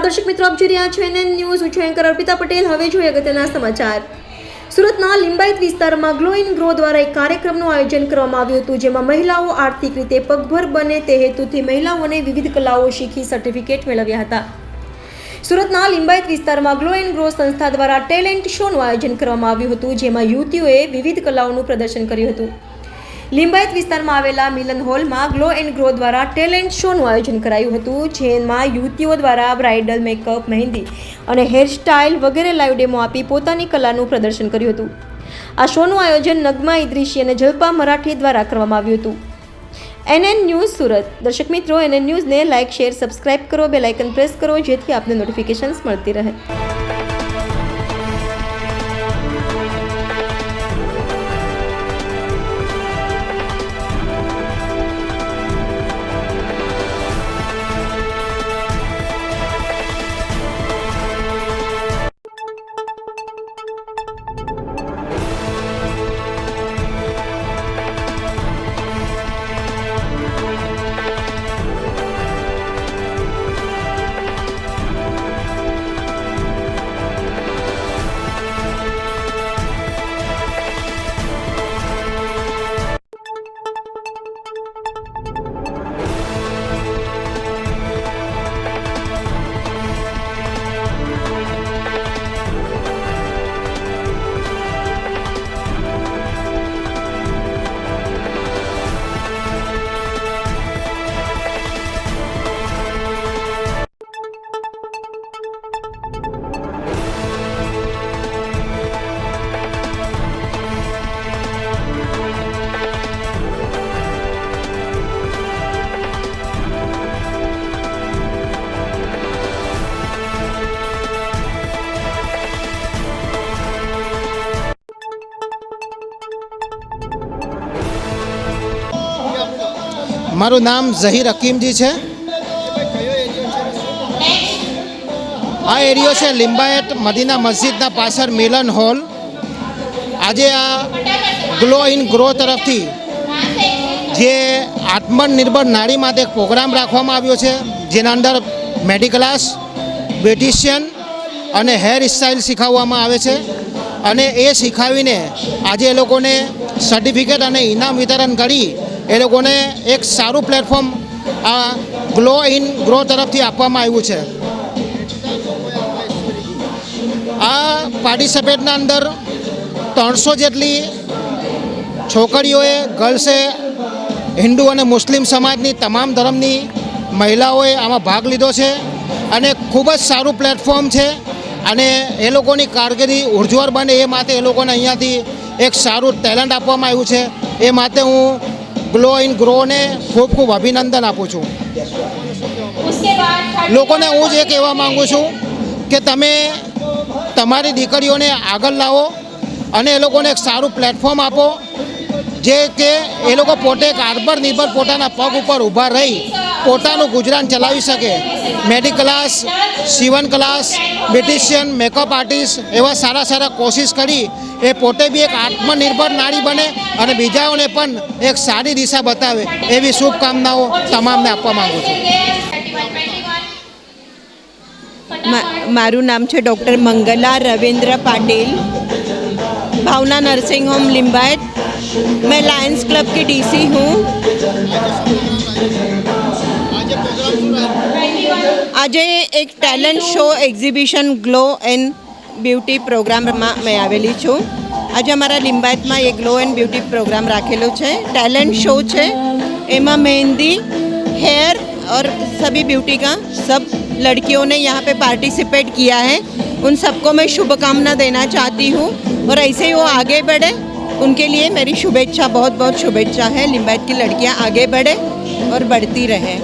દર્શક મિત્રો, આપ જોઈ રહ્યા છો NN ન્યૂઝ. હું છું એન્કર અર્પિતા પટેલ. હવે જોઈએ અગત્યના સમાચાર. સુરતના લિંબાયત વિસ્તારમાં ગ્લો ઇન ગ્રો દ્વારા એક કાર્યક્રમનું આયોજન કરવામાં આવ્યું હતું, જેમાં મહિલાઓ આર્થિક રીતે પગભર બને તે હેતુથી મહિલાઓને વિવિધ કલાઓ શીખી સર્ટિફિકેટ મેળવ્યા હતા. સુરતના લિંબાયત વિસ્તારમાં ગ્લો ઇન ગ્રો સંસ્થા દ્વારા ટેલેન્ટ શોનું આયોજન કરવામાં આવ્યું હતું, જેમાં યુવતીઓએ વિવિધ કલાઓનું પ્રદર્શન કર્યું હતું. લિંબાયત વિસ્તારમાં આવેલા મિલન હોલમાં ગ્લો એન્ડ ગ્રો દ્વારા ટેલેન્ટ શોનું આયોજન કરાયું હતું, જેમાં યુવતીઓ દ્વારા બ્રાઇડલ મેકઅપ, મહેંદી અને હેરસ્ટાઇલ વગેરે લાઈવ ડેમો આપી પોતાની કલાનું પ્રદર્શન કર્યું હતું. આ શોનું આયોજન નગમા ઇદ્રીસી અને જલ્પા મરાઠી દ્વારા કરવામાં આવ્યું હતું. NN news Surat. દર્શક મિત્રો, NN ન્યૂઝને લાઇક, શેર, સબસ્ક્રાઇબ કરો, બેલ આઇકન પ્રેસ કરો, જેથી આપને નોટિફિકેશન્સ મળતી રહે. મારું નામ ઝહીર હકીમજી છે. આ એરિયો છે લિંબાયત મદીના મસ્જિદના પાછળ મિલન હોલ. આજે આ ગ્લો ઇન ગ્રો તરફથી જે આત્મનિર્ભર નારી માટે એક પ્રોગ્રામ રાખવામાં આવ્યો છે, જેના અંદર મેડિકલ ક્લાસ, બ્યુટિશિયન અને હેર સ્ટાઇલ શીખવવામાં આવે છે. અને એ શીખવીને આજે એ લોકોને સર્ટિફિકેટ અને ઇનામ વિતરણ કરી એ લોકોને એક સારું પ્લેટફોર્મ આ ગ્લો ઇન ગ્રો તરફથી આપવામાં આવ્યું છે. આ પાર્ટિસિપેટના અંદર 300 જેટલી છોકરીઓએ, ગર્લ્સે, હિન્દુ અને મુસ્લિમ સમાજની તમામ ધર્મની મહિલાઓએ આમાં ભાગ લીધો છે. અને ખૂબ જ સારું પ્લેટફોર્મ છે. અને એ લોકોની કારકિર્દી ઉજ્જવળ બને એ માટે એ લોકોને અહીંયાથી એક સારું ટેલેન્ટ આપવામાં આવ્યું છે. એ માટે હું ગ્લો ઇન ગ્રોને ખૂબ ખૂબ અભિનંદન આપું છું. લોકોને હું જ એ કહેવા માગું છું કે તમે તમારી દીકરીઓને આગળ લાવો અને એ લોકોને એક સારું પ્લેટફોર્મ આપો, જે કે એ લોકો પોતે એક આત્મનિર્ભર પોતાના પગ ઉપર ઊભા રહી પોતાનું ગુજરાન ચલાવી શકે. મેડિકલ ક્લાસ, સીવન ક્લાસ, બ્યુટિશિયન, મેકઅપ આર્ટિસ્ટ એવા સારા સારા કોશિશ કરી એ પોતે બી એક આત્મનિર્ભર નારી બને અને બીજાઓને પણ એક સારી દિશા બતાવે, એવી શુભકામનાઓ તમામને આપવા માગું છું. મારું નામ છે doctor Mangala Ravindra Patil, Bhavana nursing home Limbayat. मैं लायंस क्लब की DC हूँ. आज एक talent show exhibition glow and beauty programme में मैं आवेली छूँ. आज हमारा लिंबायत में ये ग्लो एंड ब्यूटी प्रोग्राम राखेलो है. टैलेंट शो है, एमा मेहंदी, हेयर और सभी ब्यूटी का सब लड़कियों ने यहाँ पे पार्टिसिपेट किया है. उन सबको मैं शुभकामना देना चाहती हूँ और ऐसे ही वो आगे बढ़े, उनके लिए मेरी शुभेच्छा, बहुत बहुत शुभेच्छा है. लिंबायत की लड़कियाँ आगे बढ़े और बढ़ती रहे.